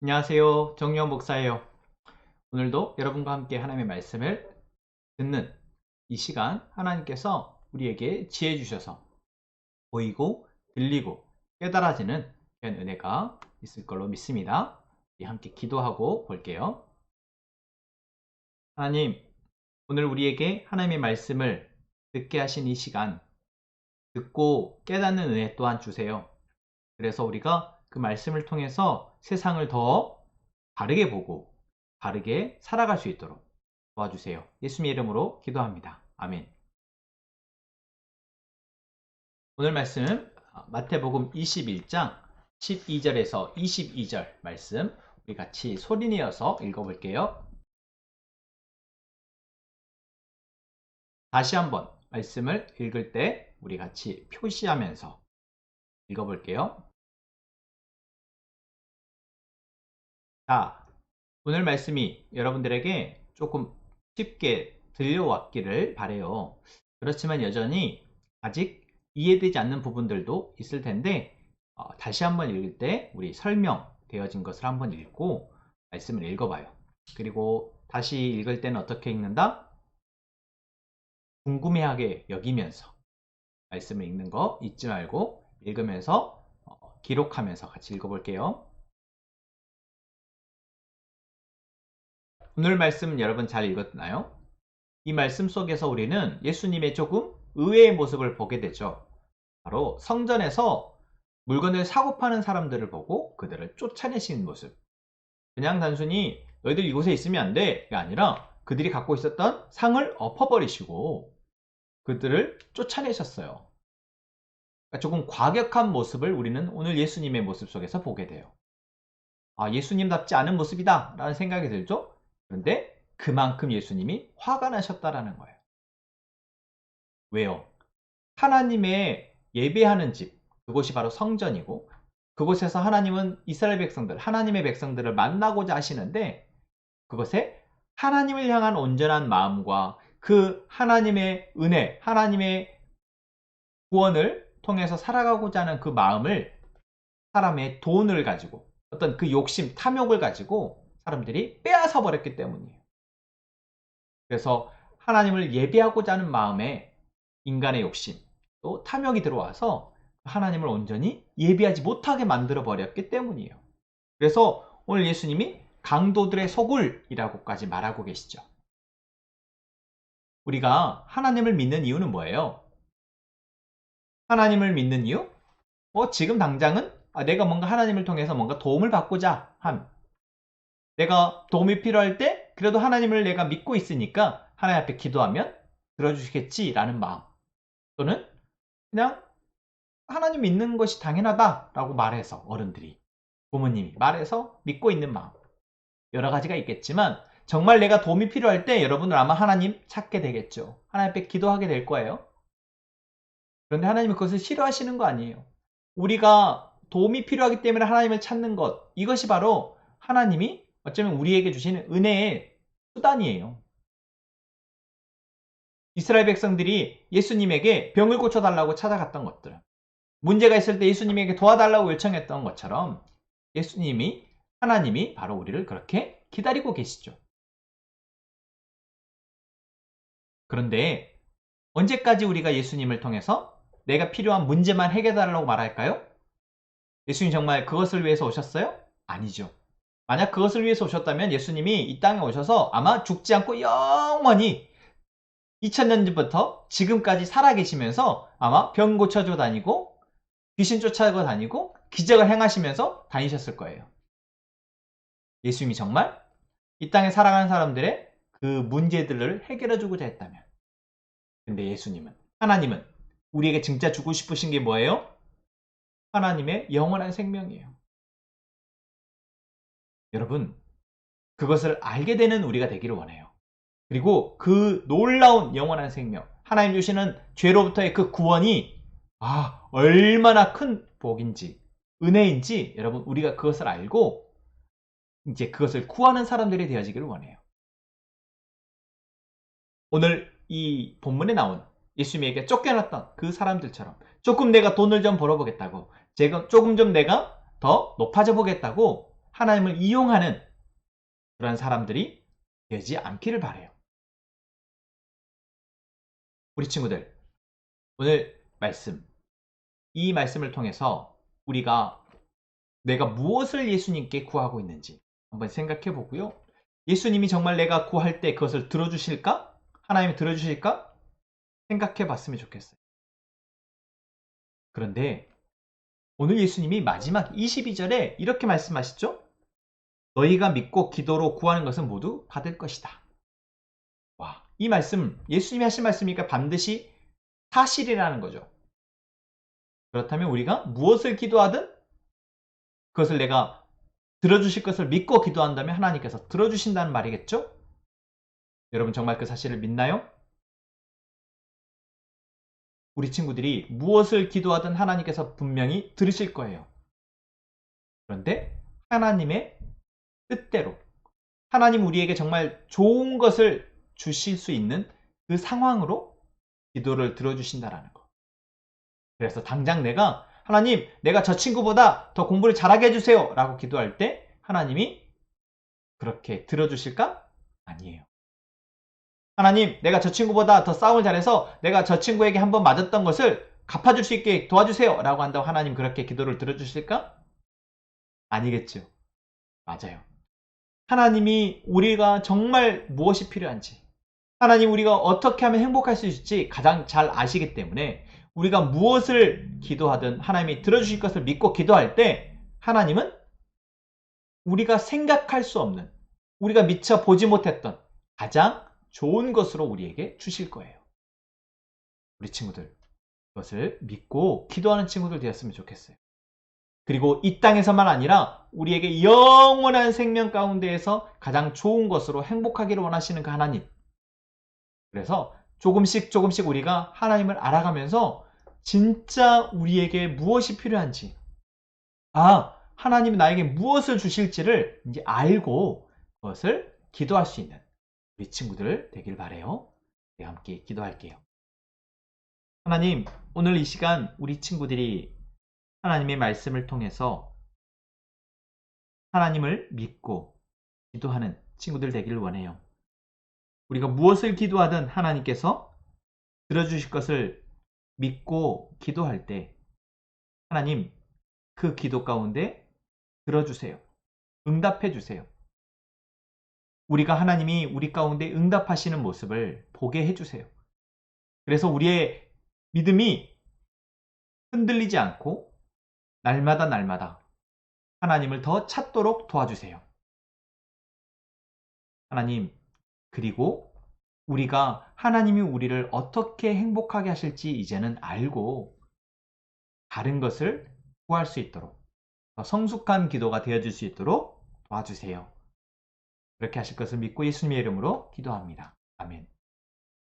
안녕하세요. 정유원 목사예요. 오늘도 여러분과 함께 하나님의 말씀을 듣는 이 시간, 하나님께서 우리에게 지혜 주셔서 보이고 들리고 깨달아지는 그런 은혜가 있을 걸로 믿습니다. 우리 함께 기도하고 볼게요. 하나님, 오늘 우리에게 하나님의 말씀을 듣게 하신 이 시간, 듣고 깨닫는 은혜 또한 주세요. 그래서 우리가 그 말씀을 통해서 세상을 더 바르게 보고 바르게 살아갈 수 있도록 도와주세요. 예수님의 이름으로 기도합니다. 아멘. 오늘 말씀은 마태복음 21장 12절에서 22절 말씀 우리 같이 소리내어서 읽어볼게요. 다시 한번 말씀을 읽을 때 우리 같이 표시하면서 읽어볼게요. 자, 오늘 말씀이 여러분들에게 조금 쉽게 들려왔기를 바라요. 그렇지만 여전히 아직 이해되지 않는 부분들도 있을 텐데 다시 한번 읽을 때 우리 설명되어진 것을 한번 읽고 말씀을 읽어봐요. 그리고 다시 읽을 때는 어떻게 읽는다? 궁금해하게 여기면서 말씀을 읽는 거 잊지 말고 읽으면서 기록하면서 같이 읽어볼게요. 오늘 말씀 여러분 잘 읽었나요? 이 말씀 속에서 우리는 예수님의 조금 의외의 모습을 보게 되죠. 바로 성전에서 물건을 사고 파는 사람들을 보고 그들을 쫓아내시는 모습. 그냥 단순히 너희들 이곳에 있으면 안 돼가 아니라 그들이 갖고 있었던 상을 엎어버리시고 그들을 쫓아내셨어요. 그러니까 조금 과격한 모습을 우리는 오늘 예수님의 모습 속에서 보게 돼요. 아, 예수님답지 않은 모습이다 라는 생각이 들죠? 그런데 그만큼 예수님이 화가 나셨다라는 거예요. 왜요? 하나님의 예배하는 집, 그곳이 바로 성전이고 그곳에서 하나님은 이스라엘 백성들, 하나님의 백성들을 만나고자 하시는데 그것에 하나님을 향한 온전한 마음과 그 하나님의 은혜, 하나님의 구원을 통해서 살아가고자 하는 그 마음을 사람의 돈을 가지고 어떤 그 욕심, 탐욕을 가지고 사람들이 빼앗아 버렸기 때문이에요. 그래서 하나님을 예배하고자 하는 마음에 인간의 욕심, 또 탐욕이 들어와서 하나님을 온전히 예배하지 못하게 만들어 버렸기 때문이에요. 그래서 오늘 예수님이 강도들의 소굴이라고까지 말하고 계시죠. 우리가 하나님을 믿는 이유는 뭐예요? 하나님을 믿는 이유? 지금 당장은 내가 뭔가 하나님을 통해서 뭔가 도움을 받고자 함. 내가 도움이 필요할 때 그래도 하나님을 내가 믿고 있으니까 하나님 앞에 기도하면 들어주시겠지라는 마음. 또는 그냥 하나님 믿는 것이 당연하다라고 말해서 어른들이, 부모님이 말해서 믿고 있는 마음. 여러 가지가 있겠지만 정말 내가 도움이 필요할 때 여러분은 아마 하나님 찾게 되겠죠. 하나님 앞에 기도하게 될 거예요. 그런데 하나님은 그것을 싫어하시는 거 아니에요. 우리가 도움이 필요하기 때문에 하나님을 찾는 것, 이것이 바로 하나님이 어쩌면 우리에게 주시는 은혜의 수단이에요. 이스라엘 백성들이 예수님에게 병을 고쳐달라고 찾아갔던 것들, 문제가 있을 때 예수님에게 도와달라고 요청했던 것처럼 예수님이, 하나님이 바로 우리를 그렇게 기다리고 계시죠. 그런데 언제까지 우리가 예수님을 통해서 내가 필요한 문제만 해결해달라고 말할까요? 예수님 정말 그것을 위해서 오셨어요? 아니죠. 만약 그것을 위해서 오셨다면 예수님이 이 땅에 오셔서 아마 죽지 않고 영원히 2000년 전부터 지금까지 살아계시면서 아마 병 고쳐줘 다니고 귀신 쫓아고 다니고 기적을 행하시면서 다니셨을 거예요. 예수님이 정말 이 땅에 살아가는 사람들의 그 문제들을 해결해 주고자 했다면. 근데 예수님은, 하나님은 우리에게 진짜 주고 싶으신 게 뭐예요? 하나님의 영원한 생명이에요. 여러분, 그것을 알게 되는 우리가 되기를 원해요. 그리고 그 놀라운 영원한 생명, 하나님 주시는 죄로부터의 그 구원이 얼마나 큰 복인지, 은혜인지 여러분 우리가 그것을 알고 이제 그것을 구하는 사람들이 되어지기를 원해요. 오늘 이 본문에 나온 예수님에게 쫓겨났던 그 사람들처럼 조금 내가 돈을 좀 벌어보겠다고, 조금 좀 내가 더 높아져 보겠다고 하나님을 이용하는 그런 사람들이 되지 않기를 바라요. 우리 친구들, 오늘 말씀, 이 말씀을 통해서 우리가 내가 무엇을 예수님께 구하고 있는지 한번 생각해 보고요. 예수님이 정말 내가 구할 때 그것을 들어주실까? 하나님이 들어주실까? 생각해 봤으면 좋겠어요. 그런데 오늘 예수님이 마지막 22절에 이렇게 말씀하시죠? 너희가 믿고 기도로 구하는 것은 모두 받을 것이다. 와, 이 말씀, 예수님이 하신 말씀이니까 반드시 사실이라는 거죠. 그렇다면 우리가 무엇을 기도하든 그것을 내가 들어주실 것을 믿고 기도한다면 하나님께서 들어주신다는 말이겠죠? 여러분 정말 그 사실을 믿나요? 우리 친구들이 무엇을 기도하든 하나님께서 분명히 들으실 거예요. 그런데 하나님의 뜻대로 하나님 우리에게 정말 좋은 것을 주실 수 있는 그 상황으로 기도를 들어주신다라는 거. 그래서 당장 하나님, 내가 저 친구보다 더 공부를 잘하게 해주세요 라고 기도할 때 하나님이 그렇게 들어주실까? 아니에요. 하나님, 내가 저 친구보다 더 싸움을 잘해서 내가 저 친구에게 한번 맞았던 것을 갚아줄 수 있게 도와주세요 라고 한다고 하나님 그렇게 기도를 들어주실까? 아니겠죠. 맞아요. 하나님이 우리가 정말 무엇이 필요한지, 하나님 우리가 어떻게 하면 행복할 수 있을지 가장 잘 아시기 때문에 우리가 무엇을 기도하든 하나님이 들어주실 것을 믿고 기도할 때 하나님은 우리가 생각할 수 없는, 우리가 미처 보지 못했던 가장 좋은 것으로 우리에게 주실 거예요. 우리 친구들, 그것을 믿고 기도하는 친구들 되었으면 좋겠어요. 그리고 이 땅에서만 아니라 우리에게 영원한 생명 가운데에서 가장 좋은 것으로 행복하기를 원하시는 그 하나님. 그래서 조금씩 조금씩 우리가 하나님을 알아가면서 진짜 우리에게 무엇이 필요한지, 하나님이 나에게 무엇을 주실지를 이제 알고 그것을 기도할 수 있는 우리 친구들 되길 바라요. 네, 함께 기도할게요. 하나님, 오늘 이 시간 우리 친구들이 하나님의 말씀을 통해서 하나님을 믿고 기도하는 친구들 되기를 원해요. 우리가 무엇을 기도하든 하나님께서 들어주실 것을 믿고 기도할 때 하나님 그 기도 가운데 들어주세요. 응답해 주세요. 우리가 하나님이 우리 가운데 응답하시는 모습을 보게 해주세요. 그래서 우리의 믿음이 흔들리지 않고 날마다 하나님을 더 찾도록 도와주세요. 하나님, 그리고 우리가 하나님이 우리를 어떻게 행복하게 하실지 이제는 알고 다른 것을 구할 수 있도록 더 성숙한 기도가 되어질 수 있도록 도와주세요. 그렇게 하실 것을 믿고 예수님의 이름으로 기도합니다. 아멘.